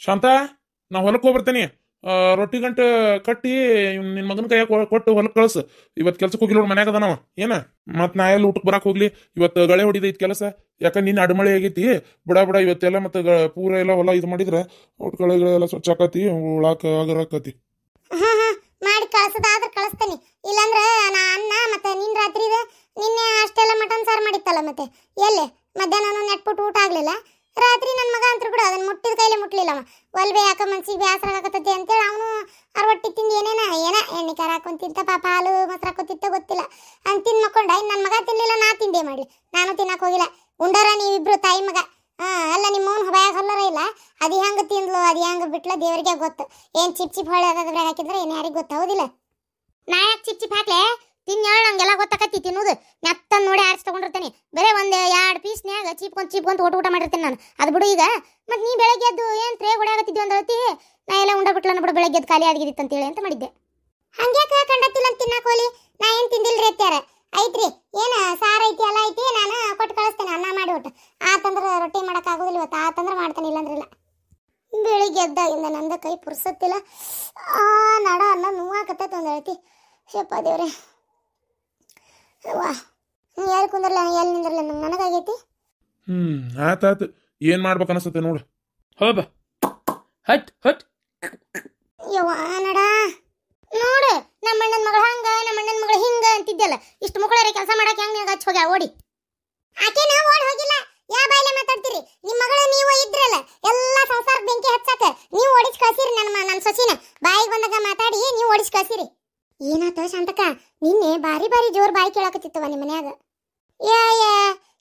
ಶಾಂತ, ನಾ ಹೊಲಕ್ಕೆ ಹೋಗ್ಬರ್ತೇನೆ. ರೊಟ್ಟಿ ಗಂಟೆ ಕಟ್ಟಿ ನಿನ್ನ ಮಗನ ಕೈಯಾಗ ಕೊಟ್ಟು ಹೊಲಕ್ಕೆ ಕಳ್ಸು. ಇವತ್ತು ಕೆಲ್ಸಕ್ಕೆ ಹೋಗಿಲ್ಲ ನೋಡ್, ಮನ್ಯಾಗ ಅದಾನವ. ಏನ ಮತ್ ನಾ ಎಲ್ಲ ಊಟಕ್ಕೆ ಬರಾಕ್ ಹೋಗ್ಲಿ? ಇವತ್ತು ಗಳೆ ಹೊಡಿದೈತಿ ಕೆಲಸ. ಯಾಕಂದ್ರೆ ನಿನ್ನ ಅಡಮಳೆ ಆಗೈತಿ. ಬಿಡ ಇವತ್ತೆಲ್ಲ ಮತ್ತೆ ಪೂರ ಎಲ್ಲ ಹೊಲ ಇದು ಮಾಡಿದ್ರ ಒಟ್ಟು ಗಳೆಗಳೆಲ್ಲ ಸ್ವಚ್ಛ ಆಕತಿ, ಉಳಾಕ ಆಗರಾಕತಿ. ಮಾಡಿ ಕಳ್ಸದಾದ್ರೆ ಕಳಿಸ್ತೇನೆ. ಇಲ್ಲಾಂದ್ರ ನಾ ಅನ್ನ ಮತ್ತೆ ನಿನ್ ರಾತ್ರಿ ನಿನ್ನೆ ಅಷ್ಟೆಲ್ಲ ಮಟನ್ ಸಾರು ಮಾಡಿತ್ತಲ್ಲ, ಮತ್ತೆ ಎಲ್ಲಿ ಮಧ್ಯಾಹ್ನ ನೆಟ್ಬಿಟ್ಟು ಊಟ ಆಗ್ಲಿಲ್ಲ. ರಾತ್ರಿ ನನ್ನ ಮಗ ಅಂತ ಬಿಡು, ಅದನ್ನ ಮುಟ್ಟಿದ ಕೈಲೇ ಮುಟ್ಲಿಲ್ಲವ. ಒಲ್ಬೆ ಯಾಕ ಮನ್ಸಿಗೆ ಬೇಸರ ಆಗತ್ತೈತಿ ಅಂತೇಳಿ ಅವನು ರೊಟ್ಟಿ ತಿಂದು ಏನ ಎಣ್ಣೆ ಖಾರ ಹಾಕೊಂಡ್ ತಿಂತ, ಪಾಪ ಹಾಲು ಮೊಸರು ಹಾಕೋತಿತ್ತ ಗೊತ್ತಿಲ್ಲ ಅಂತ ತಿನ್ ಮಕ್ಕೊಂಡ. ನನ್ನ ಮಗ ತಿನ್ಲಿಲ್ಲ, ನಾ ತಿಂದೆ ಮಾಡ್ಲಿ. ನಾನು ತಿನ್ನಕ್ ಹೋಗಿಲ್ಲ. ಉಂಡಾರ ನೀವಿಬ್ರು ತಾಯಿ ಮಗ. ಅಲ್ಲ ನಿಮ್ಮವನ್ ಬಾಯಾಗ ಹಲ್ಲರ ಇಲ್ಲ. ಅದು ಹೆಂಗ ತಿಂದ್ಲು, ಅದು ಹೆಂಗ ಬಿಟ್ಲ ದೇವ್ರಿಗೆ ಗೊತ್ತು. ಏನ್ ಚಿಪ್ ಚಿಪ್ ಹೊಳೆ ಅದ್ರಾಗ ಹಾಕಿದ್ರೆ ಏನ್ ಯಾರಿಗೆ ಗೊತ್ತಾಗೋದಿಲ್ಲ. ನಾ ಯಾಕೆ ಚಿಪ್ ಚಿಪ್ ಹಾಕ್ಲೆ? ತಿನ್ನೇಳ, ನಂಗೆಲ್ಲ ಗೊತ್ತಾಕತ್ತಿ ತಿನ್ನೋದು. ಮೆತ್ತನ್ ನೋಡಿ ಆರಿಸಿ ತಗೊಂಡಿರ್ತೇನೆ. ಬರೇ ಒಂದ್ 2 ಪೀಸ್ನ್ಯಾಗ ಚೀಪ್ಕೊಂತ ಊಟ ಮಾಡಿರ್ತೇನೆ ನಾನು. ಅದು ಬಿಡು ಈಗ. ಮತ್ ನೀ ಬೆಳಗ್ಗೆ ಎದ್ದು ಏನ್ ಟ್ರೇ ಹೊಡ್ಯಾಗತ್ತಿದ್ವಿ ಅಂತ ಹೇಳ್ತಿ. ನಾ ಎಲ್ಲ ಉಂಡ ಬಿಟ್ಲ ಬಿಡು, ಬೆಳಗ್ಗೆ ಎದ್ದು ಖಾಲಿ ಆಗಿದ್ದಿತ್ತು ಅಂತೇಳಿ ಅಂತ ಮಾಡಿದ್ದೆ. ಹಂಗ್ಯಾಕ ಕಂಡತ್ತಿಲ್ಲ ಅಂತ ತಿನ್ನಾಕೋಲಿ? ನಾ ಏನ್ ತಿಂದಿಲ್ರಿ ಅತ್ಯಾರ. ಐತ್ರಿ, ಏನ ಸಾರ ಐತಿ ಎಲ್ಲ ಐತಿ, ನಾನು ಕೊಟ್ಟು ಕಳಿಸ್ತೇನೆ ಅನ್ನ ಮಾಡಿ ಒಟ್ಟು. ಆತಂದ್ರೆ ರೊಟ್ಟಿ ಮಾಡಕ್ ಆಗೋದಿಲ್ಲ ಇವತ್ತು. ಆತಂದ್ರೆ ಮಾಡ್ತಾನೆ, ಇಲ್ಲಂದ್ರಿಲ್ಲ. ಬೆಳಿಗ್ಗೆ ಎದ್ದಾಗಿಂದ ನಂದ ಕೈ ಪುರ್ಸತ್ತಿಲ್ಲ. ನಡ ಅನ್ನ ನೋವಾಕತ್ತೈತೆ ಒಂದು ಹೇಳ್ತಿ. ಶಪ್ಪ ದೇವ್ರೆ, ವಾ ಎಲ್ಲಿ ಕುಂದ್ರಲ್ಲ ಎಲ್ಲಿ ನಿಂದ್ರಲ್ಲ ನನಗಾಗೈತಿ. ಆತಾತು, ಏನ್ ಮಾಡ್ಬೇಕು ಅನಸ್ತತೆ ನೋಡು. ಹೋಗ ಹಟ್ ಹಟ್. ಯವ್ವ ನಡ ನೋಡು, ನಮ್ಮ ಅಣ್ಣನ ಮಗಳು ಹಂಗ, ನಮ್ಮ ಅಣ್ಣನ ಮಗಳು ಹಿಂಗ ಅಂತಿದ್ದಲ್ಲ. ಇಷ್ಟು ಮಕ್ಕಳರೆ ಕೆಲಸ ಮಾಡಕ್ಕೆ ಹೆಂಗ್ ನಿನಗೆ ಹಚ್ಚಿ ಹೋಗ್ಯಾ ಓಡಿ? ಆಕೆ ನಾವು ಓಡಿ ಹೋಗಿಲ್ಲ. ಯಾವ ಬಾಯಿಲೆ ಮಾತಾಡ್ತೀರಿ? ನಿಮ್ಮ ಮಗಳು ನೀವು ಇದ್ರಲ್ಲ, ಎಲ್ಲ ಸಂಸಾರ ಬೆಂಕಿ ಹಚ್ಚಾಕ ನೀವು ಓಡಿಸಿ ಕಳ್ಸಿರಿ. ನನ್ನ ಸೊಸಿನ ಬಾಯಿಗೆ ಬಂದಾಗ ಮಾತಾಡಿ ನೀವು ಓಡಿಸಿ ಕಳ್ಸಿರಿ. ಏನಾತ ಶಾಂತಕ್ಕ? ನಿನ್ನೆ ಬಾರಿ ಜೋರ್ ಬಾಯಿ ಕೇಳಾಕತ್ತಿತ್ತವ ನಿಮ್ಮ ಮನ್ಯಾಗ.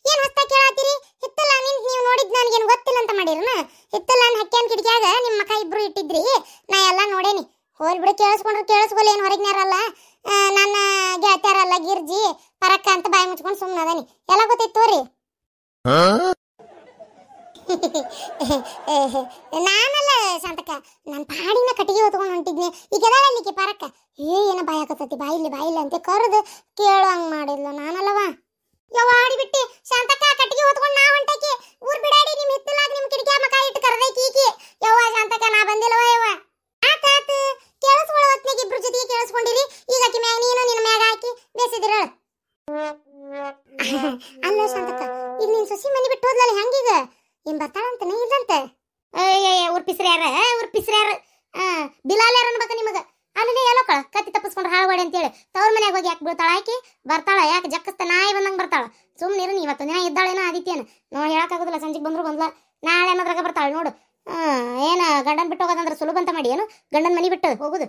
ಏನ್ ಹೊತ್ತ ಕೇಳಾತೀರಿ? ಹಿತ್ತಲ್ಲ ನಿಂತ ನೀವು ನೋಡಿದ್ ನನಗೇನು ಗೊತ್ತಿಲ್ಲ ಅಂತ ಮಾಡಿರನ? ಹಿತ್ತಲ್ಲ ಹಕ್ಕ್ಯಾನ್ ಕಿಟಕಿಯಾಗ ನಿಮ್ಮ ಮಕ್ಕ ಇಬ್ರು ಇಟ್ಟಿದ್ರಿ, ನಾ ಎಲ್ಲ ನೋಡೇನಿ. ಹೋಲ್ ಬಿಡು, ಕೇಳಿಸ್ಕೊಂಡ್ರೆ ಕೇಳಿಸ್ಕೊಲ್ಲ. ಏನು ಹೊರಗಿನಾರಲ್ಲ, ನನ್ನ ಗೆಳತಿಯಾರಲ್ಲ, ಗಿರ್ಜಿ ಪರಕ್ಕ ಅಂತ ಬಾಯಿ ಮುಚ್ಕೊಂಡು ಸುಮ್ಮನೆ ಅದಾನಿ. ಎಲ್ಲ ಗೊತ್ತೈತ್ ತೋರಿ. ನಾನಲ್ಲ ಶಾಂತಕ್ಕ, ನಾನು ಪಾಡಿನ ಕಟ್ಟಿಗೆ ಹೊತ್ಕೊಂಡು ಹೊಂಟಿದ್ನಿ. ಈಗ ಅಲ್ಲಿಕ್ಕೆ ಪರಕ್ಕ ಏನ ಬಾಯಿ ಹಾಕತ್ತತಿ, ಬಾಯಿಲ್ಲ ಅಂತ ಕರೆದು ಕೇಳೋ ಹಂಗ್ ಮಾಡಿದ್ಲು. ನಾನಲ್ಲವ ಯವ್ವ ಆಡಿಬಿಟ್ಟಿ. ಶಾಂತಕ್ಕ ಕಟ್ಟಿಗೆ ಹೊತ್ಕೊಂಡು ನಾ ಹೊಂಟಕಿ. ಊರ್ ಬಿಡಾಡಿ ನಿಮ್ ಹಿತ್ತಲಾಗ ನಿಮ್ ಕಿಟಕಿ ಮಕ ಇಟ್ಟು ಕರೆದೈಕಿ ಈಕಿ. ಯವ್ವ ಶಾಂತಕ್ಕ ನಾ ಬಂದಿಲ್ಲವ. ಯವ್ವ ಆತಾತು, ಕೇಳಿಸ್ಕೊಳ್ಳೋ ಹೊತ್ನಾಗ ಇಬ್ರು ಜೊತೆಗೆ ಕೇಳಿಸ್ಕೊಂಡಿರಿ. ಈಗ ಆಕಿ ಮ್ಯಾಗ ನೀನು ನಿನ್ನ ಮ್ಯಾಗ ಹಾಕಿ ಬೇಸಿದಿರ. ಅಲ್ಲ ಶಾಂತಕ್ಕ, ಈಗ ನಿನ್ ಸೊಸಿ ಮನಿ ಬಿಟ್ಟು ಹೋದ್ಲಲ್ಲ, ಹೆಂಗೀಗ? ಏನ್ ಬರ್ತಾಳಂತನೇ ಇಲ್ಲಂತೆ? ಉರ್ಪಿಸ್ರಿ ಯಾರ ಬಿಲಾಲ್ ಯಾರ ಅನ್ಬೇಕ ನಿಮಗ? ಅಲ್ಲೇ ಎಲ್ಲೋ ಕತ್ತಿ ತಪ್ಪಿಸ್ಕೊಂಡ್ರೆ ಹಾಳುವಾಡಿ ಅಂತೇಳಿ ತವ್ರ ಮನ್ಯಾಗ ಹೋಗಿ ಯಾಕೆ ಬೀಳ್ತಾಳ ಆಕಿ? ಬರ್ತಾಳ ಯಾಕೆ ಜಕ್ಕಸ್ತ ನಾಯಿ ಬಂದಂಗೆ ಬರ್ತಾಳ. ಸುಮ್ಮನಿರು, ಇವತ್ತು ದಿನ ಇದ್ದಾಳೇನೋ ಆದಿತ್ಯನ ನೋಡಿ ಹೇಳಕ್ಕಾಗೋದಿಲ್ಲ. ಸಂಜೆಗೆ ಬಂದ್ರು ಬಂದ್ಲ, ನಾಳೆ ಅನ್ನೋದ್ರಾಗ ಬರ್ತಾಳ ನೋಡು. ಏನ ಗಂಡನ್ ಬಿಟ್ಟು ಹೋಗೋದಂದ್ರೆ ಸುಲಭ ಅಂತ ಮಾಡಿ ಏನು? ಗಂಡನ ಮನಿ ಬಿಟ್ಟು ಹೋಗುದು?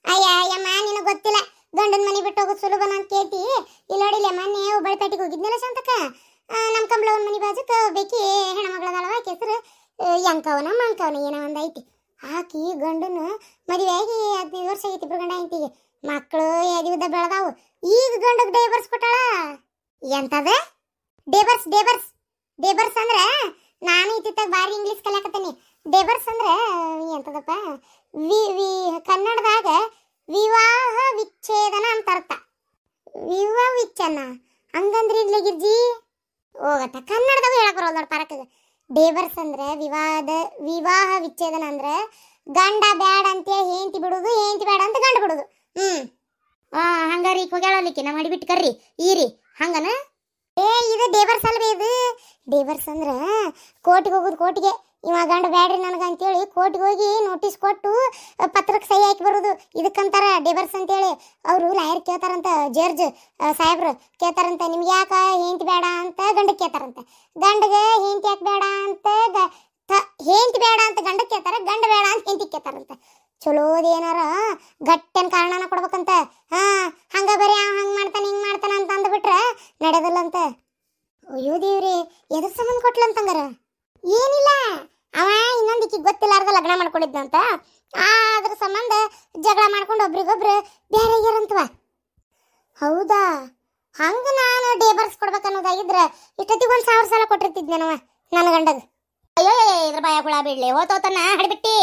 ಅಯ್ಯಮ್ಮ ನಿನಗೆ ಗೊತ್ತಿಲ್ಲ, ಗಂಡನ ಮನಿ ಬಿಟ್ಟು ಹೋಗೋದು ಸುಲಭನ ಅಂತ ಕೇಳ್ತಿ. ಇಲ್ಲಿ ನೋಡಿಲ್ಲ, ಮೊನ್ನೆ ಹುಬ್ಬಳ್ಳಿಪೇಟೆಗೆ ಹೋಗಿದ್ನಲ್ಲ ಶಾಂತಕ್ಕ. ನಮ್ಮ ಕಂಬಳವನ ಮನಿ ಬಾಜುಕ ಬೇಕಿ ಹೆಣ್ಮಗಳದಳವ, ಆಕೆ ಹೆಸರು ಯಂಕವನ ಮಂಕವನ ಏನೋ ಒಂದ್ ಐತಿ. ಆಕಿ ಗಂಡನ ಮದುವೆ ಆಗಿ 15 ವರ್ಷ ಆಗೈತಿ. ಇಬ್ರು ಗಂಡ ಹೆಂಡತಿಗೆ ಮಕ್ಕಳು ಎದಿವಿದ್ದ ಬೆಳೆದಾವು. ಈಗ ಗಂಡಗ್ ಡೈವರ್ಸ್ ಕೊಟ್ಟಾಳ. ಎಂತದ ಡೇಬರ್ಸ್ ಅಂದ್ರೆ? ನಾನು ಇತ್ತಿತ್ತಾಗ ಬಾರಿ ಇಂಗ್ಲೀಷ್ ಕಲಿಯಾಕತ್ತೀನಿ. ಡೇಬರ್ಸ್ ಅಂದ್ರೆ ಎಂತದಪ್ಪ? ಕನ್ನಡದಾಗ ವಿವಾಹ ವಿಚ್ಛೇದನ ಅಂತ ಅರ್ಥ. ವಿವಾಹ ವಿಚ್ಛೇದನ ಹಂಗಂದ್ರಿ ಇಡ್ಲಿ ಗಿರ್ಜಿ ಹೋಗತ್ತ. ಕನ್ನಡದಾಗ ಹೇಳಕ್ ಬರೋಲ್ಲ ನೋಡಿ ಪರಕ. ಡೇಬರ್ಸ್ ಅಂದ್ರೆ ವಿವಾಹ ವಿಚ್ಛೇದನ ಅಂದ್ರೆ ಗಂಡ ಬ್ಯಾಡ ಅಂತೇಳಿ ಹೆಂಡತಿ ಬಿಡುದು, ಹೆಂಡತಿ ಬ್ಯಾಡ ಅಂತ ಗಂಡ ಬಿಡುದು. ಹಂಗಾರಿ ಹೋಗ್ಯಾಳಲಿಕ್ಕೆ ನಮ್ಮ ಮಾಡಿಬಿಟ್ಟು ಕರ್ರಿ ಈರಿ ಹಂಗನ? ಇದು ಡೇಬರ್ಸ್ ಅಲ್ವೇ? ಇದು ಡೇಬರ್ಸ್ ಅಂದ್ರೆ ಕೋರ್ಟಿಗೆ ಹೋಗುದು. ಕೋರ್ಟಿಗೆ ಇವ ಗಂಡ ಬ್ಯಾಡ್ರಿ ನನಗ ಅಂತೇಳಿ ಕೋರ್ಟಿಗೆ ಹೋಗಿ ನೋಟಿಸ್ ಕೊಟ್ಟು ಪತ್ರಕ್ಕೆ ಸಹಿ ಹಾಕಿ ಬರೋದು. ಇದಕ್ಕಂತಾರ ಡೇಬರ್ಸ್ ಅಂತೇಳಿ. ಅವರು ಲಾಯರ್ ಕೇಳ್ತಾರಂತ, ಜಡ್ಜ್ ಸಾಹೇಬ್ರು ಕೇಳ್ತಾರಂತ, ನಿಮ್ಗೆ ಯಾಕ ಹೆಂಡತಿ ಬೇಡ ಅಂತ ಗಂಡಕ್ಕೆ ಕೇಳ್ತಾರಂತ. ಗಂಡಗೆ ಹೆಂಡತಿ ಯಾಕೆ ಬೇಡ ಅಂತ ಹೆಂಡತಿ ಬೇಡ ಅಂತ ಗಂಡಕ್ಕೆ ಕೇಳ್ತಾರ, ಗಂಡ ಬೇಡ ಅಂತ ಹೆಂಡತಿ ಕೇಳ್ತಾರಂತ. ಚಲೋದೇನಾರ ಗಟ್ಟೆನ್ ಕಾರಣನ ಕೊಡ್ಬೇಕಂತ. ಹಂಗ ಬರೀ ಹಂಗ್ ಮಾಡ್ತಾನ ಹಿಂಗ್ ಮಾಡ್ತಾನ ಅಂತ ಅಂದ್ಬಿಟ್ರ ನಡೆದಲ್ಲಂತ. ಅಯ್ಯೋ ದೇವ್ರಿ, ಎದ್ರ ಸಂಬಂಧ ಕೊಟ್ಲಂತಂಗಾರ? ಏನಿಲ್ಲ, ಅವ ಇನ್ನೊಂದಿಕ್ಕಿ ಗೊತ್ತಿಲ್ಲಾರ್ದ ಲಗ್ನ ಮಾಡ್ಕೊಂಡಿದ್ದಂತ. ಅದ್ರ ಸಂಬಂಧ ಜಗಳ ಮಾಡ್ಕೊಂಡು ಒಬ್ರಿಗೊಬ್ರು ಬೇರೆ ಆಗ್ಯಾರಂತವ. ಹೌದಾ? ಹಂಗ ನಾನು ಡೇಬರ್ಸ್ ಕೊಡ್ಬೇಕನ್ನೋದಾಗಿದ್ರ ಇಷ್ಟೊತ್ತಿಗೆ 1,000 ಸಲ ಕೊಟ್ಟಿರ್ತಿದ್ನವ ನನ್ನ ಗಂಡಗ. ಅಯ್ಯೋ ಇದ್ರ ಬಾಯ ಹುಳ ಬಿಡ್ಲಿ, ಹೋತೋತನ್ನ ಹಡಿಬಿಟ್ಟಿ.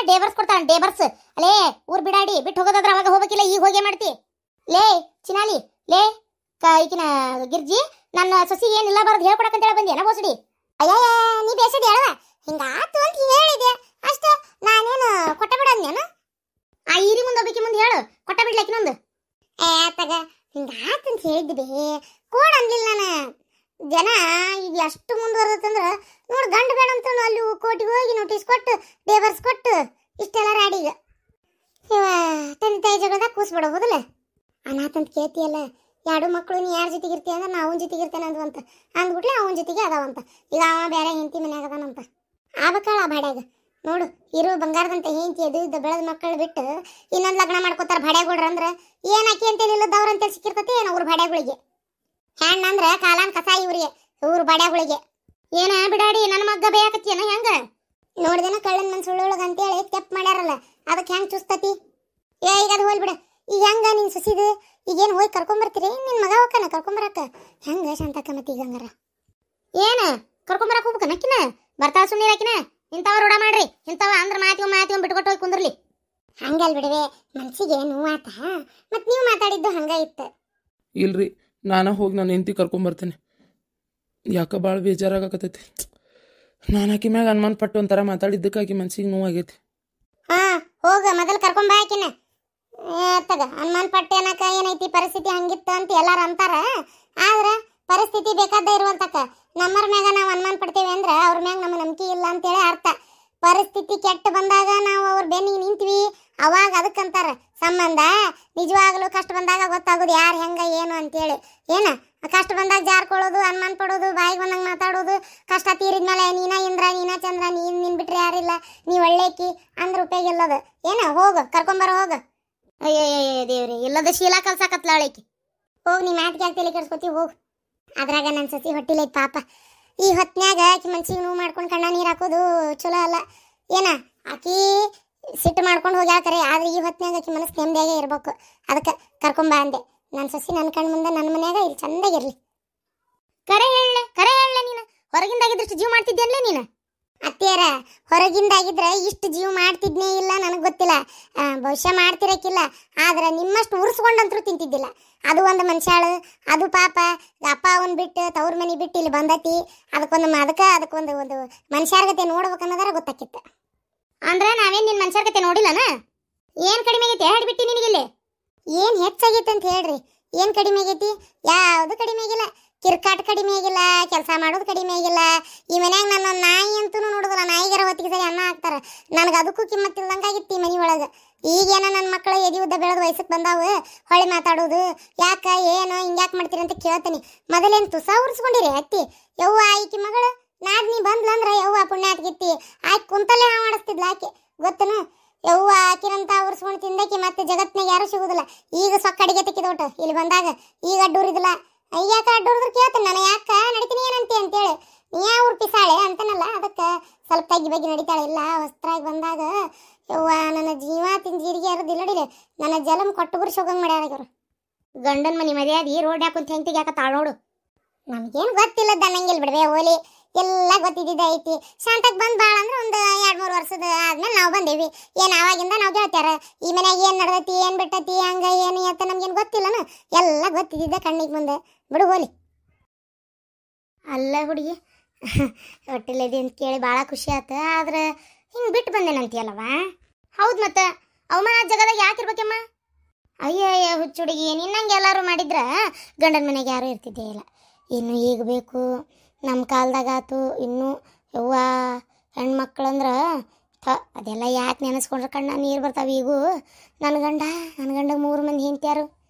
ಡೇಬರ್ಸ್ ಕೊಡ್ತಾನ, ಡೇಬರ್ಸ್. ಅಲೇ ಊರ್ ಬಿಡಾಡಿ ಬಿಟ್ಟು ಹೋಗೋದಾದ್ರ ಅವಾಗ ಹೋಗ್ಬೇಕಿಲ್ಲ, ಈಗ ಹೋಗೇ ಮಾಡ್ತಿ. ಲೇ ಚಿನಾಲಿ, ಲೇ ಈಕಿನ ಗಿರ್ಜಿ, ನನ್ನ ಸೊಸಿ ಏನಿಲ್ಲ ಬರೋದು ಹೇಳ್ಕೊಡಕಂತೇಳಿ ಬಂದೇನ ಬೋಸಡಿ? ಅಯ್ಯ ನೀ ಬೇಸದಿ ಹೇಳವ, ಹಿಂಗಾತು ಅಂತ ಹೇಳಿದೆ ಅಷ್ಟೇ. ಅಂದಿದ್ದು ಬೇ, ಕೋಡ್ ಅನ್ಲಿಲ್ಲ ನಾನು. ಜನ ಈಗ ಎಷ್ಟು ಮುಂದುವರೆದಂದ್ರ ನೋಡು, ಗಂಡು ಬೇಡ ಅಂತ ಅಲ್ಲಿ ಕೋರ್ಟಿಗೆ ಹೋಗಿ ನೋಟಿಸ್ ಕೊಟ್ಟು ಡೇವರ್ಸ್ ಕೊಟ್ಟು ಇಷ್ಟೆಲ್ಲ ರಾಡಿಗ ಇವ ತಂದೆ ತಾಯಿ ಜಗಳದಾಗ ಕೂಸ್ಬಿಡಬಹುದಲ್ಲ. ಅನಾಥಂತ ಕೇಳ್ತಿಯಲ್ಲ, ಎರಡು ಮಕ್ಕಳು ನೀ ಯಾರ ಜೊತೆಗೆ ಇರ್ತೀಯ ಅಂದ್ರೆ ನಾ ಅವನ ಜೊತೆಗೆ ಇರ್ತೇನೆ ಅಂದ್ವಂತ. ಅಂದ್ಬಿಟ್ಲೆ ಅವನ ಜೊತೆಗೆ ಅದಾವಂತ. ಈಗ ಅವ ಬೇರೆ ಹೆಂಡತಿ ಮನ್ಯಾಗ ಅದಾನಂತ. ಆಬಕಾಳ ಆ ಭಾಡ್ಯಾಗ ನೋಡು, ಇರು ಬಂಗಾರದಂತ ಹೆಂಡತಿ ಅದು ಇದ್ದ ಬೆಳೆದ ಮಕ್ಕಳು ಬಿಟ್ಟು ಇನ್ನೊಂದು ಲಗ್ನ ಮಾಡ್ಕೋತಾರ ಭಾಡ್ಯಾಗಳ್ರ. ಅಂದ್ರೆ ಏನಾಕಿ ಅಂತೇಳಿ ಇಲ್ಲದವ್ರ ಅಂತೇಳಿ ಸಿಕ್ಕಿರ್ತತಿ ಏನು ಅವ್ರ ಭಾಡ್ಯಾಗಳಿಗೆ. ಹೆಣ್ಣಂದ್ರ ಕಾಲಾನ್ ಕಸ ಇವ್ರಿಗೆ, ಇವ್ರ ಭಾಡ್ಯಾಗಳಿಗೆ. ಏನ ಬಿಡಾಡಿ ನನ್ನ ಮಗ್ಗ ಬೇಯಾಕತ್ತೀನ ಹೆಂಗ ನೋಡ್ದೇನ ಕಳ್ಳನ್ ಮನ್ ಸುಳ್ಳೊಳಗ ಅಂತೇಳಿ ತೆಪ್ ಮಾಡ್ಯಾರಲ್ಲ, ಅದಕ್ಕೆ ಹೆಂಗ್ ಚುಸ್ತತಿ. ಈಗ ಅದು ಹೋಲ್ ಬಿಡ. ಈಗ ಹೆಂಗ ನಿನ್ ಸುಸಿದು ಈಗೇನು ಹೋಗಿ ಕರ್ಕೊಂಬರ್ತೀರಿ? ನಿನ್ ಮಗ ಹೋಗ್ಕನ ಕರ್ಕೊಂಬರಕ್ಕ ಹೆಂಗ ಶಾಂತಕ್ಕ? ಮತ್ತೆ ಈಗ ಹಂಗಾರ ಏನ ಕರ್ಕೊಂಬರಕ್ ಹೋಗ್ಬೇಕನಕ್ಕಿನ ಬರ್ತಾಳ ಸುಮ್ಮನಿರಾಕಿನ. ಇಂಥವ ರೂಢ ಮಾಡ್ರಿ, ಇಂಥವ ಅಂದ್ರ ಮಾತಿಗೆ ಬಿಟ್ಕೊಟ್ಟು ಹೋಗಿ ಕುಂದ್ರಲಿ. ಹಂಗಲ್ ಬಿಡವೆ, ಮನ್ಸಿಗೆ ನೋವಾತ. ಮತ್ ನೀವು ಮಾತಾಡಿದ್ದು ಹಂಗ ಇತ್ತು. ಇಲ್ರಿ, ನಾನು ಹೋಗಿ ನಾನು ಹೆಂಡತಿ ಕರ್ಕೊಂಬರ್ತೇನೆ. ಯಾಕೆ ಭಾಳ ಬೇಜಾರಾಗಕತ್ತೈತಿ. ನಾನು ಆಕಿ ಮ್ಯಾಗ ಅನುಮಾನ ಪಟ್ಟು ಒಂಥರ ಮಾತಾಡಿದ್ದಕ್ಕೆ ಆಕಿ ಮನ್ಸಿಗೆ ನೋವಾಗೈತಿ. ಹಾ ಹೋಗ, ಮೊದಲು ಕರ್ಕೊಂಬ ಆಕಿನ. ತಗ ಅನುಮಾನ ಪಟ್ಟು ಏನಕ್ಕ, ಏನೈತಿ ಪರಿಸ್ಥಿತಿ ಹಂಗಿತ್ತು ಅಂತ ಎಲ್ಲಾರು ಅಂತಾರ. ಆದ್ರ ಪರಿಸ್ಥಿತಿ ಬೇಕಾದ ಇರುವಂತಕ್ಕ ನಮ್ಮರ ಮ್ಯಾಗ ನಾವು ಅನುಮಾನ ಪಡ್ತೇವೆ ಅಂದ್ರೆ ಅವ್ರ ಮ್ಯಾಗ ನಮ್ಮ ನಂಬಿಕೆ ಇಲ್ಲ ಅಂತೇಳಿ ಅರ್ಥ. ಪರಿಸ್ಥಿತಿ ಕೆಟ್ಟ ಬಂದಾಗ ನಾವು ಅವ್ರ ಬೆನ್ನಿಗೆ ನಿಂತ್ವಿ, ಅವಾಗ ಅದಕ್ಕಂತಾರ ಸಂಬಂಧ. ನಿಜವಾಗ್ಲೂ ಕಷ್ಟ ಬಂದಾಗ ಗೊತ್ತಾಗೋದು ಯಾರು ಹೆಂಗ ಏನು ಅಂತೇಳಿ. ಏನ ಕಷ್ಟ ಬಂದಾಗ ಜಾರ್ಕೊಳ್ಳೋದು, ಅನುಮಾನ ಪಡೋದು, ಬಾಯಿಗೆ ಬಂದಂಗೆ ಮಾತಾಡೋದು, ಕಷ್ಟ ತೀರಿದ್ಮೇಲೆ ನೀನ ಇಂದ್ರ ನೀನ ಚಂದ್ರ, ನಿನ್ ಬಿಟ್ರೆ ಯಾರಿಲ್ಲ, ನೀ ಒಳ್ಳೆಕಿ ಅಂದ್ರೆ ಉಪಯೋಗ ಇಲ್ಲದ. ಏನ ಹೋಗ ಕರ್ಕೊಂಬರ ಹೋಗ. ಅಯ್ಯೋ ದೇವ್ರಿ, ಇಲ್ಲದ ಶೀಲಾ ಕಲ್ಸಾಕತ್ಲಾಳಕಿ. ಹೋಗಿ ನೀ ಮಾತಿಗೆ ಆಗ್ತಿಲ್ಲ ಕೆಡ್ಸ್ಕೊತಿ ಹೋಗು. ಅದ್ರಾಗ ನನ್ನ ಸಸಿ ಹೊಟ್ಟಿಲೈತ್ ಪಾಪ. ಈ ಹೊತ್ನ್ಯಾಗ ಆಕಿ ಮನ್ಸಿಗೆ ನೋವು ಮಾಡ್ಕೊಂಡು ಕಣ್ಣ ನೀರು ಹಾಕೋದು ಚಲೋ ಅಲ್ಲ. ಏನ ಆಕಿ ಸಿಟ್ಟು ಮಾಡ್ಕೊಂಡು ಹೋಗ್ಯಾಕರೆ, ಆದ್ರೆ ಈ ಹೊತ್ನ್ಯಾಗ ಆಕಿ ಮನಸ್ಸು ನೆಮ್ಮದಿಯಾಗೇ ಇರ್ಬೇಕು. ಅದಕ್ಕೆ ಕರ್ಕೊಂಬ ಅಂದೆ. ನನ್ನ ಸಸಿ ನನ್ನ ಕಣ್ಣು ಮುಂದೆ ನನ್ನ ಮನ್ಯಾಗ ಇಲ್ಲಿ ಚಂದಾಗಿರ್ಲಿ. ಕರೆ ಹೇಳಲೆ ನೀನು ಹೊರಗಿಂದಾಗಿದ್ದಷ್ಟು ಜೀವ ಮಾಡ್ತಿದ್ದೇನ್ಲೇ ನೀನು? ಅತ್ತಿಯರ ಹೊರಗಿಂದಾಗಿದ್ರೆ ಇಷ್ಟು ಜೀವ ಮಾಡ್ತಿದ್ನೇ ಇಲ್ಲ, ನನಗೆ ಗೊತ್ತಿಲ್ಲ. ಭವಿಷ್ಯ ಮಾಡ್ತಿರಕ್ಕಿಲ್ಲ, ಆದ್ರೆ ನಿಮ್ಮಷ್ಟು ಉರ್ಸ್ಕೊಂಡಂತರೂ ತಿಂತಿದ್ದಿಲ್ಲ. ಅದು ಒಂದು ಮನುಷ್ಯಾಳು, ಅದು ಪಾಪ ಅಪ್ಪ ಅವನ್ ಬಿಟ್ಟು ತವ್ರ ಮನೆ ಬಿಟ್ಟು ಇಲ್ಲಿ ಬಂದತಿ. ಅದಕ್ಕೊಂದು ಒಂದು ಮನುಷ್ಯರ್ಗತೆ ನೋಡ್ಬೇಕನ್ನೋದಾರ ಗೊತ್ತಾಕಿತ್ತು. ಅಂದ್ರೆ ನಾವೇನು ನಿನ್ನ ಮನುಷ್ಯರ್ಗತೆ ನೋಡಿಲ್ಲನ? ಏನು ಕಡಿಮೆ ಆಗೈತಿ ಹೇಳ್ಬಿಟ್ಟು ನಿನಗಿಲ್ಲಿ? ಏನು ಹೆಚ್ಚಾಗೈತೆ ಅಂತ ಹೇಳ್ರಿ. ಏನು ಕಡಿಮೆ ಆಗೈತಿ? ಯಾವುದು ಕಡಿಮೆ ಆಗಿಲ್ಲ. ಕಿರ್ಕಾಟ ಕಡಿಮೆ ಆಗಿಲ್ಲ, ಕೆಲಸ ಮಾಡೋದು ಕಡಿಮೆ ಆಗಿಲ್ಲ. ಈ ಮನ್ಯಾಗ ನನ್ನ ನಾಯಿ ಅಂತೂ ನೋಡುದಿಲ್ಲ. ನಾಯಿಗಾರ ಹೊತ್ತಿಗೆ ಸರಿ ಅನ್ನ ಹಾಕ್ತಾರ. ನನಗೆ ಅದಕ್ಕೂ ಕಿಮ್ಮತ್ತಿಲ್ದಂಗಾಗಿತ್ತು ಈ ಮನೆ ಒಳಗೆ. ಈಗೇನ ನನ್ನ ಮಕ್ಕಳು ಎದಿ ಉದ್ದ ಬೆಳೆದು ವಯಸ್ಸಕ್ಕೆ ಬಂದಾವು, ಹೊಳೆ ಮಾತಾಡೋದು ಯಾಕ ಏನು ಹಿಂಗ್ಯಾಕೆ ಮಾಡ್ತೀರಿ ಅಂತ ಕೇಳ್ತೀನಿ. ಮೊದಲೇನು ತುಸ ಉರ್ಸ್ಕೊಂಡಿರಿ ಅತ್ತಿ? ಯವ್ವ ಈಕಿ ಮಗಳು ನಾಡ್ ನೀ ಬಂದ್ಲಂದ್ರೆ ಯವ್ವ ಪುಣ್ಯ ಆತ್ಗಿತ್ತಿ. ಆಯ್ಕೆ ಕುಂತಲ್ಲೇ ಹಾ ಮಾಡಿಸ್ತಿದ್ಲ ಆಕೆ, ಗೊತ್ತನು? ಯವ್ವ ಆಕಿನಂತ ಉರ್ಸ್ಕೊಂಡು ತಿಂದಕಿ ಮತ್ತೆ ಜಗತ್ನಾಗ ಯಾರು ಸಿಗುದಿಲ್ಲ. ಈಗ ಸೊಕ್ಕ ಅಡಿಗೆ ತೆಕ್ಕಿದೋಟ ಇಲ್ಲಿ ಬಂದಾಗ. ಈಗ ಅಡ್ಡೂರಿದಿಲ್ಲ. ಅಯ್ಯಾಕ ಅಡ್ಡೂರಿದ್ರೆ ಕೇಳ್ತೀನಿ ನಾನು, ಯಾಕ ನಡಿತೀನಿ ಏನಂತೆ ಅಂತೇಳಿ. ನೀ ಯಾವ ಪಿಸಾಳೆ ಅಂತನಲ್ಲ, ಅದಕ್ಕೆ ಸ್ವಲ್ಪ ತಗ್ಗಿ ಬಗ್ಗೆ ನಡಿತಾಳೆ. ಇಲ್ಲ ಹೊಸ್ತ್ರಾಗಿ ಬಂದಾಗ ಯವ್ವ ನನ್ನ ಜೀವ ಜೀರಿಗೆ ಯಾರದಿಲ್ಲ ನೋಡಿಲೆ, ನನ್ನ ಜಲಮ್ ಕೊಟ್ಟು ಬುರ್ಸಿ ಹೋಗಂಗೆ ಮಾಡ್ಯಾರ. ಗಂಡನ ಮನೆ ಮರ್ಯಾದಿ ರೋಡ್ ಹಾಕುಂತ ಹೆಂಗೆ ತೆಗಿಯಾಕತ್ತಾಳ ನೋಡು. ನಮಗೇನು ಗೊತ್ತಿಲ್ಲದ ನಂಗಿಲ್ ಬಿಡ್ವೆ ಹೋಲಿ, ಎಲ್ಲ ಗೊತ್ತಿದ್ದಿದ್ದ ಐತಿ. ಶಾಂತಕ್ಕೆ ಬಂದು ಭಾಳ ಅಂದ್ರೆ ಒಂದು 2-3 ವರ್ಷದ ಆದ್ಮೇಲೆ ನಾವು ಬಂದೇವಿ. ಏನು ಆವಾಗಿಂದ ನಾವು ಕೇಳ್ತಾರ ಈ ಮನ್ಯಾಗ ಏನು ನಡ್ದೈತಿ, ಏನು ಬಿಟ್ಟತಿ, ಹಂಗ ಏನು ಅಂತ ನಮ್ಗೇನು ಗೊತ್ತಿಲ್ಲನ. ಎಲ್ಲ ಗೊತ್ತಿದ್ದಿದ್ದ ಕಣ್ಣಿಗೆ ಮುಂದೆ ಬಿಡು ಹೋಲಿ. ಅಲ್ಲ ಹುಡುಗಿ ಹೊಟ್ಟಿಲ್ಲದಿ ಅಂತ ಕೇಳಿ ಭಾಳ ಖುಷಿ ಆಯ್ತು. ಆದ್ರೆ ಹಿಂಗೆ ಬಿಟ್ಟು ಬಂದೇನಂತೀಯಲ್ಲವ? ಹೌದು, ಮತ್ತೆ ಅವಮಾನ ಜಗದಾಗ ಯಾಕಿರ್ಬೇಕಮ್ಮ? ಅಯ್ಯಯ್ಯ ಹುಚ್ಚು ಹುಡುಗಿ, ನಿನ್ನಂಗೆ ಎಲ್ಲರೂ ಮಾಡಿದ್ರೆ ಗಂಡನ ಮನೆಗೆ ಯಾರೂ ಇರ್ತಿದ್ದೇ ಇಲ್ಲ. ಇನ್ನು ಈಗ ಬೇಕು ನಮ್ಮ ಕಾಲದಾಗಾತು. ಇನ್ನೂ ಯವ್ವ ಹೆಣ್ಮಕ್ಳಂದ್ರೆ ಅದೆಲ್ಲ ಯಾಕೆ ನೆನೆಸ್ಕೊಂಡ್ರೆ ಕಣ್ಣ ನೀರು ಬರ್ತಾವೆ. ಈಗೂ ನನ್ನ ಗಂಡಗೆ 3 ಮಂದಿ ಹೆಂಡ್ತಿಯಾರು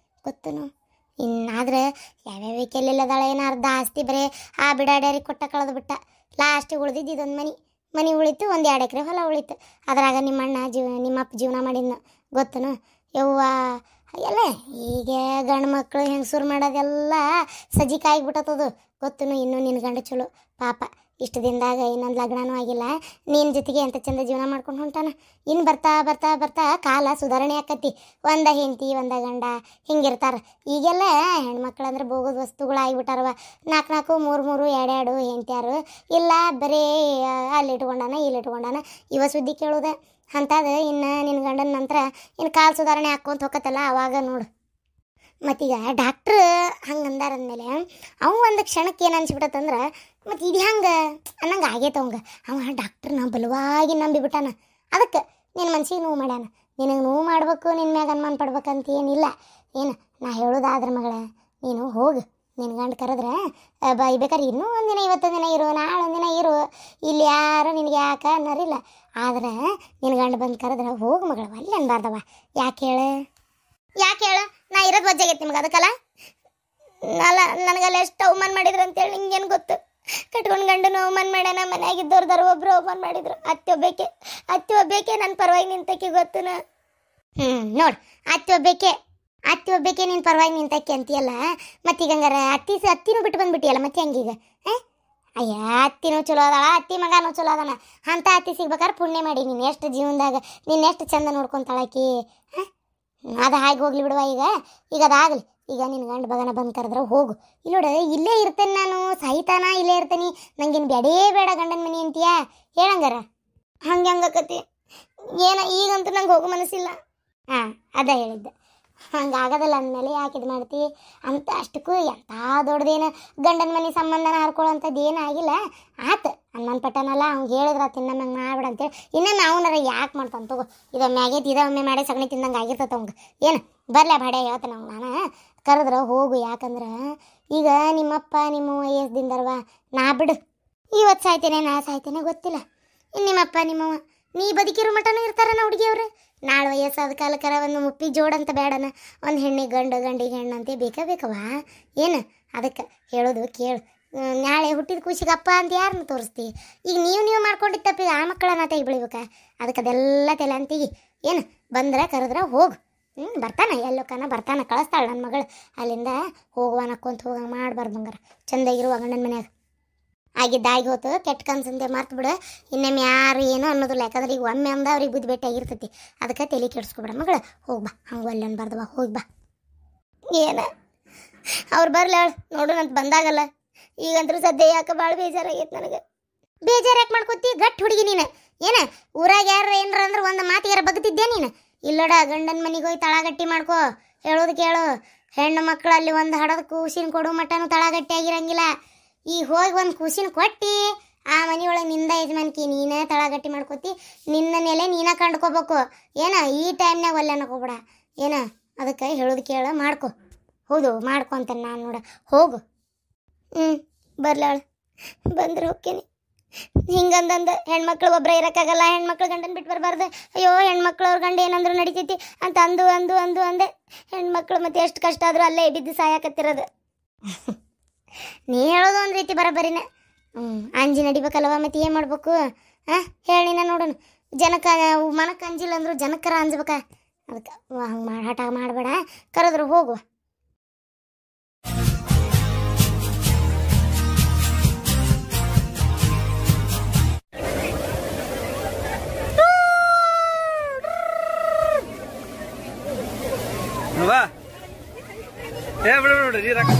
ಗೊತ್ತನು. ಇನ್ನಾದ್ರೆ ಯಾವ್ಯಾವ ಕೆಲ್ಲಿಲ್ಲದಾಳೆ, ಏನು ಅರ್ಧ ಆಸ್ತಿ ಬರೀ ಆ ಬಿಡಾಡ್ಯಾರಿಗೆ ಕೊಟ್ಟ ಕಳೆದು ಬಿಟ್ಟ. ಲಾಸ್ಟಿಗೆ ಉಳಿದಿದ್ದು ಇದೊಂದು ಮನೆ ಉಳಿತು, 1-2 ಎಕರೆ ಹೊಲ ಉಳಿತು. ಅದ್ರಾಗ ನಿಮ್ಮಪ್ಪ ಜೀವನ ಮಾಡಿದ್ನು ಗೊತ್ತನು. ಯವ್ವ ಎಲ್ಲ ಈಗ ಗಂಡು ಮಕ್ಕಳು ಹೆಂಗಸೂರು ಮಾಡೋದೆಲ್ಲ ಸಜ್ಜಿಕಾಯಿಬಿಟ್ಟತದು ಗೊತ್ತನು. ಇನ್ನೂ ನಿನ್ನ ಗಂಡ ಚಲೋ ಪಾಪ, ಇಷ್ಟು ದಿನದಾಗ ಇನ್ನೊಂದು ಲಗ್ನನೂ ಆಗಿಲ್ಲ, ನಿನ್ನ ಜೊತೆಗೆ ಎಂತ ಚಂದ ಜೀವನ ಮಾಡ್ಕೊಂಡು ಹೊಂಟಾನ. ಇನ್ನು ಬರ್ತಾ ಬರ್ತಾ ಬರ್ತಾ ಕಾಲ ಸುಧಾರಣೆ ಆಕತಿ. ಒಂದ ಹೆಂಡತಿ ಒಂದ ಗಂಡ ಹಿಂಗಿರ್ತಾರೆ. ಈಗೆಲ್ಲ ಹೆಣ್ಮಕ್ಳು ಅಂದ್ರೆ ಬೋಗೋದು ವಸ್ತುಗಳು ಆಗಿಬಿಟ್ಟಾರವ. 4-4, 3-3, 2-2 ಹೆಂಡ್ತಿಯಾರು. ಇಲ್ಲ ಬರೀ ಅಲ್ಲಿ ಇಟ್ಕೊಂಡಾನ ಇಲ್ಲಿ ಇಟ್ಕೊಂಡಾನ ಇವ ಸುದ್ದಿ ಕೇಳೋದೆ ಅಂಥದ್ದು. ಇನ್ನು ನಿನ್ನ ಗಂಡನ ನಂತರ ಇನ್ನು ಕಾಲ ಸುಧಾರಣೆ ಹಾಕ್ಕೊಂತ ಹೋಗತ್ತಲ್ಲ ಅವಾಗ ನೋಡು. ಮತ್ತೀಗ ಡಾಕ್ಟ್ರ್ ಹಂಗೆ ಅಂದಾರಂದಮೇಲೆ ಅವ ಒಂದು ಕ್ಷಣಕ್ಕೆ ಏನು ಅನ್ಸಿಬಿಟ್ಟತ್ತಂದ್ರೆ ಮತ್ತು ಇದು ಹಂಗೆ ಅನ್ನಂಗೆ ಆಗೈತೆ ಅವಂಗೆ. ಅವ ಡಾಕ್ಟ್ರನ್ನ ಬಲವಾಗಿ ನಂಬಿಬಿಟ್ಟಾನ. ಅದಕ್ಕೆ ನಿನ್ನ ಮನ್ಸಿಗೆ ನೋವು ಮಾಡ್ಯಾನ. ನಿನಗೆ ನೋವು ಮಾಡ್ಬೇಕು, ನಿನ್ನ ಮ್ಯಾಗ ಅನುಮಾನ ಪಡ್ಬೇಕಂತ ಏನಿಲ್ಲ. ಏನು ನಾ ಹೇಳೋದಾದ್ರೆ ಮಗಳ, ನೀನು ಹೋಗು. ನಿನ್ನ ಗಂಡ ಕರೆದ್ರೆ ಬೇಕಾದ್ರೆ ಇನ್ನೂ ಒಂದಿನ ಇವತ್ತೊಂದಿನ ಇರು, ನಾಳೆ ಒಂದಿನ ಇರು, ಇಲ್ಲಿ ಯಾರು ನಿನಗೆ ಯಾಕೆ ಅನ್ನೋರಿಲ್ಲ. ಆದ್ರೆ ನಿನ್ನ ಗಂಡ ಬಂದು ಕರೆದ್ರೆ ಹೋಗು ಮಗಳು, ಅಲ್ಲಿ ಅನ್ಬಾರ್ದವ. ಯಾಕೆ ಹೇಳು ನಾ ಇರೋದು ವಜ್ಜಾಗೈತಿ ನಿಮ್ಗೆ ಅದಕ್ಕಲ್ಲ. ನನಗಲ್ಲ ಎಷ್ಟು ಅವಮಾನ ಮಾಡಿದ್ರು ಅಂತೇಳಿ ನಿಂಗೇನು ಗೊತ್ತು. ಕಟ್ಕೊಂಡು ಗಂಡನು ಅವಮಾನ ಮಾಡ್ಯಾನ, ಮನೆಯಾಗಿದ್ದವ್ರದಾರು ಒಬ್ರು ಅವಮಾನ ಮಾಡಿದ್ರು. ಅತ್ತೆ ಒಬ್ಬೇಕೆ ನನ್ನ ಪರವಾಗಿ ನಿಂತಕ್ಕೆ ಗೊತ್ತುನ. ನೋಡು ಅತ್ತಿ ಒಬ್ಬೇಕೆ ನಿನ್ನ ಪರವಾಗಿ ನಿಂತಕ್ಕೆ ಅಂತೀಯಲ್ಲ. ಮತ್ತೀಗ ಹಂಗಾರ ಅತ್ತಿನೂ ಬಿಟ್ಟು ಬಂದ್ಬಿಟ್ಟಿಯಲ್ಲ ಮತ್ತೆ ಹಂಗೀಗ. ಅಯ್ಯ ಅತ್ತಿನೂ ಚಲೋ ಅದಾಳ, ಅತ್ತಿ ಮಗನೂ ಚಲೋ ಅದಾನ. ಅಂತ ಅತ್ತಿ ಸಿಗ್ಬೇಕಾದ್ರೆ ಪುಣ್ಯ ಮಾಡಿ ನೀನು ಎಷ್ಟು ಜೀವನದಾಗ ನೀನು ಎಷ್ಟು ಚಂದ ನೋಡ್ಕೊಂತಾಳಕಿ. ಅದು ಹಾಗೆ ಹೋಗ್ಲಿ ಬಿಡುವ. ಈಗ ಅದಾಗಲಿ. ಈಗ ನಿನ್ನ ಗಂಡ ಬಗನ ಬಂದು ಕರೆದ್ರೆ ಹೋಗು. ಇಲ್ಲಿ ನೋಡು, ಇಲ್ಲೇ ಇರ್ತೇನೆ ನಾನು, ಸಾಯ್ತಾನ ಇಲ್ಲೇ ಇರ್ತೇನೆ, ನಂಗೇನು ಬೇಡ ಗಂಡನ ಮನೆ ಅಂತೀಯಾ? ಹೇಳಂಗಾರ ಹಂಗಕತಿ ಈಗಂತೂ ನಂಗೆ ಹೋಗೋ ಮನಸ್ಸಿಲ್ಲ. ಅದ ಹೇಳಿದ್ದೆ, ಹಂಗಾಗದಲ್ಲ ಅಂದಮೇಲೆ ಯಾಕೆ ಇದು ಮಾಡ್ತಿ ಅಂತ. ಅಷ್ಟಕ್ಕೂ ಎಂಥ ದೊಡ್ಡದೇನು ಗಂಡನ ಮನೆ ಸಂಬಂಧನ ಹರ್ಕೊಳ್ಳೋಂಥದ್ದು ಏನೂ ಆಗಿಲ್ಲ. ಆತು ಅಮ್ಮನ ಪಟ್ಟನಲ್ಲ, ಅವ್ನಿಗೆ ಹೇಳಿದ್ರೆ ತಿನ್ನಮ್ಮಂಗೆ ಮಾಡ್ಬಿಡ ಅಂತೇಳಿ. ಇನ್ನೊಮ್ಮೆ ಅವನಾರ ಯಾಕೆ ಮಾಡ್ತಾನೆ ತಗೋ. ಇದೊಮ್ಮೆ ಆಗೈತಿ, ಇದೊಮ್ಮೆ ಮಾಡಿ ಸಗಣಿ ತಿಂದಂಗೆ ಆಗಿರ್ತೈತೆ ಅವ್ಗೆ. ಏನು ಬರಲ ಬಾಡೆ ಹೇಳ್ತಾನೆ ಅವ್ನು. ನಾನು ಕರೆದ್ರೆ ಹೋಗು. ಯಾಕಂದ್ರೆ ಈಗ ನಿಮ್ಮಪ್ಪ ನಿಮ್ಮವ್ವ ಏಸ್ದಿಂದರ್ವ, ನಾ ಬಿಡು ಇವತ್ತು ಸಾಯ್ತೇನೆ ನಾ ಸಾಯ್ತೇನೆ ಗೊತ್ತಿಲ್ಲ. ಇನ್ನು ನಿಮ್ಮಪ್ಪ ನಿಮ್ಮವ್ವ ನೀ ಬದುಕಿರೋ ಮಟನೂ ಇರ್ತಾರನ ಹುಡುಗಿಯವ್ರು. ನಾಳೆ ವಯಸ್ಸಾದ ಕಾಲಕ್ಕರ ಒಂದು ಮುಪ್ಪಿ ಜೋಡಂತ ಬೇಡನ, ಒಂದು ಹೆಣ್ಣಿಗೆ ಗಂಡಿಗೆ ಹೆಣ್ಣಂತೆ ಬೇಕವಾ ಏನು? ಅದಕ್ಕೆ ಹೇಳೋದು ಕೇಳು. ನಾಳೆ ಹುಟ್ಟಿದ ಖುಷಿಗೆ ಅಪ್ಪ ಅಂತ ಯಾರನ್ನ ತೋರಿಸ್ತಿ? ಈಗ ನೀವು ಮಾಡ್ಕೊಂಡಿದ್ದ ತಪ್ಪಿಗೆ ಆ ಮಕ್ಕಳನ್ನ ತೆಗಿ ಬೆಳಿಬೇಕಾ? ಅದಕ್ಕೆ ಅದೆಲ್ಲ ತಲೆ ಅಂತೀಗಿ. ಏನು ಬಂದ್ರೆ ಕರೆದ್ರೆ ಹೋಗು. ಬರ್ತಾನೆ ಎಲ್ಲೋಕನ ಬರ್ತಾನೆ, ಕಳಿಸ್ತಾಳೆ ನನ್ನ ಮಗಳು. ಅಲ್ಲಿಂದ ಹೋಗುವನಕ್ಕೊಂತ ಹೋಗಂಗೆ ಮಾಡಬಾರ್ದು. ಹಂಗಾರ ಚೆಂದಾಗಿರುವ ಗಂಡನ ಮನ್ಯಾಗ ಆಗಿದ್ದಾಗಿ ಹೋತು. ಕೆಟ್ಟ ಕನ್ಸಂತೆ ಮರ್ತು ಬಿಡು. ಇನ್ನೊಮ್ಮೆ ಯಾರು ಏನೋ ಅನ್ನೋದಿಲ್ಲ. ಯಾಕಂದ್ರೆ ಈಗ ಒಮ್ಮೆ ಅಂದ ಅವ್ರಿಗೆ ಬುದ್ಧಿ ಭೇಟಿಯಾಗಿರ್ತೈತಿ. ಅದಕ್ಕೆ ತಲೆ ಕೆಡಿಸ್ಕೊಬೇಡ ಮಗಳು. ಹೋಗಿ ಬಾ, ಹಂಗೆ ಅಲ್ಲಿ ಅನ್ಬಾರ್ದವ. ಹೋಗಿ ಬಾ. ಏನು ಅವ್ರು ಬರಲಿ ನೋಡು ನಂತ ಬಂದಾಗಲ್ಲ. ಈಗಂದ್ರೂ ಸದ್ಯ ಯಾಕೆ ಭಾಳ ಬೇಜಾರಾಗೈತೆ ನನಗೆ. ಬೇಜಾರು ಯಾಕೆ ಮಾಡ್ಕೊತಿ? ಗಟ್ಟಿ ಹುಡುಗಿ ನೀನು. ಏನು ಊರಾಗ ಯಾರು ಏನಾರ ಅಂದ್ರೆ ಒಂದು ಮಾತಿಗಾರ ಬಗ್ತಿದ್ದೆ ನೀನು. ಇಲ್ಲೋಡ ಗಂಡನ ಮನೆಗೆ ಹೋಗಿ ತಳಗಟ್ಟಿ ಮಾಡ್ಕೋ. ಹೇಳೋದು ಕೇಳು, ಹೆಣ್ಣು ಮಕ್ಕಳು ಅಲ್ಲಿ ಒಂದು ಹಡದ ಕೂಸಿನ ಕೊಡು ಮಟ್ಟನೂ ತಳಗಟ್ಟಿ ಆಗಿರಂಗಿಲ್ಲ. ಈಗ ಹೋಗಿ ಒಂದು ಕೂಸಿನ ಕೊಟ್ಟು ಆ ಮನೆಯೊಳಗೆ ನಿಂದ ಯಜಮಾನ್ಕಿ ನೀನೇ ತಳಗಟ್ಟಿ ಮಾಡ್ಕೋತಿ. ನಿನ್ನ ನೆಲೆ ನೀನೇ ಕಂಡ್ಕೋಬೇಕು. ಏನ ಈ ಟೈಮ್ನಾಗ ಒಲ್ಲೆ ಅನ್ನಕೋಬೇಡ. ಏನ ಅದಕ್ಕೆ ಹೇಳೋದು ಕೇಳು, ಮಾಡ್ಕೊ. ಹೌದು ಮಾಡ್ಕೊ ಅಂತಾನೆ ನಾನು ನೋಡ. ಹೋಗು. ಬರ್ಲಾಳ ಬಂದ್ರೆ ಹೋಗ್ತೀನಿ. ಹಿಂಗಂದಂದು ಹೆಣ್ಮಕ್ಳು ಒಬ್ಬರೇ ಇರೋಕ್ಕಾಗಲ್ಲ, ಹೆಣ್ಮಕ್ಳು ಗಂಡನ ಬಿಟ್ಟು ಬರಬಾರ್ದು. ಅಯ್ಯೋ ಹೆಣ್ಮಕ್ಳು ಅವ್ರ ಗಂಡ ಏನಂದ್ರು ನಡಿತೈತಿ ಅಂತ ಅಂದೆ. ಹೆಣ್ಮಕ್ಳು ಮತ್ತೆ ಎಷ್ಟು ಕಷ್ಟ ಆದರೂ ಅಲ್ಲೇ ಬಿದ್ದು ಸಾಯಕತ್ತಿರೋದು. ನೀ ಹೇಳೋದು ಒಂದು ರೀತಿ ಬರೋಬ್ಬರಿನೇ. ಅಂಜಿ ನಡಿಬೇಕಲ್ವ, ಮತ್ತೆ ಏನು ಮಾಡ್ಬೇಕು? ಹೇಳಿನ ನೋಡೋಣ. ಜನಕ್ಕೆ ಮನಕ್ಕೆ ಅಂಜಿಲ್ಲ ಅಂದ್ರು ಜನಕ್ಕರ ಅಂಜ್ಬೇಕ. ಅದಕ್ಕೆ ಹಂಗೆ ಹಠ ಮಾಡಬೇಡ. ಕರೆದ್ರು ಹೋಗುವ. ಬಿಡ್ರಿ ನೀರಾಕ.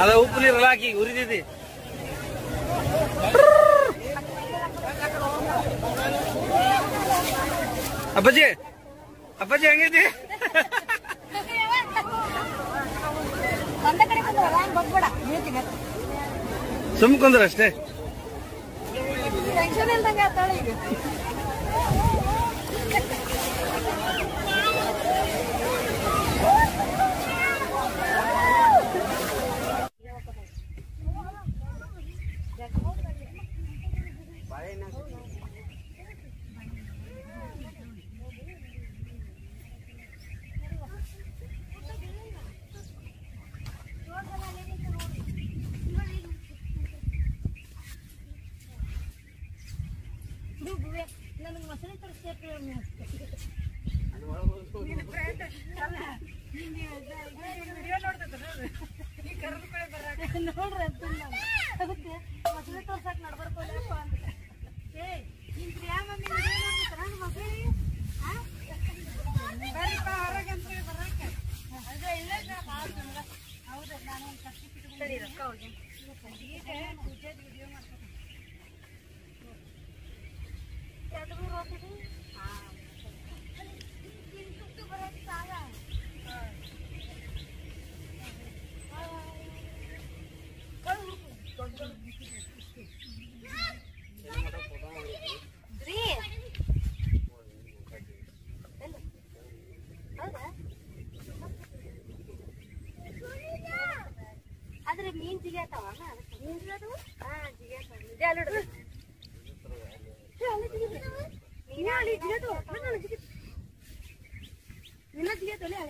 ಅದ ಉಪ್ಪು ನೀರಲ್ಲ ಹಾಕಿ ಉರಿದೈತಿ. ಅಪ್ಪಾಜಿ ಹೆಂಗೈತಿ? ಸುಮ್ಕೊಂಡ್ರ ಅಷ್ಟೇ. ಆದ್ರೆ ಮೀನ್ ಜಿಗ್ಯಾತಾವ ಮೀನ್ ಜಿಗ್ಯಾತಾವ ನಿನ್ನ ಜಿಗ್ಯಾತಲೆ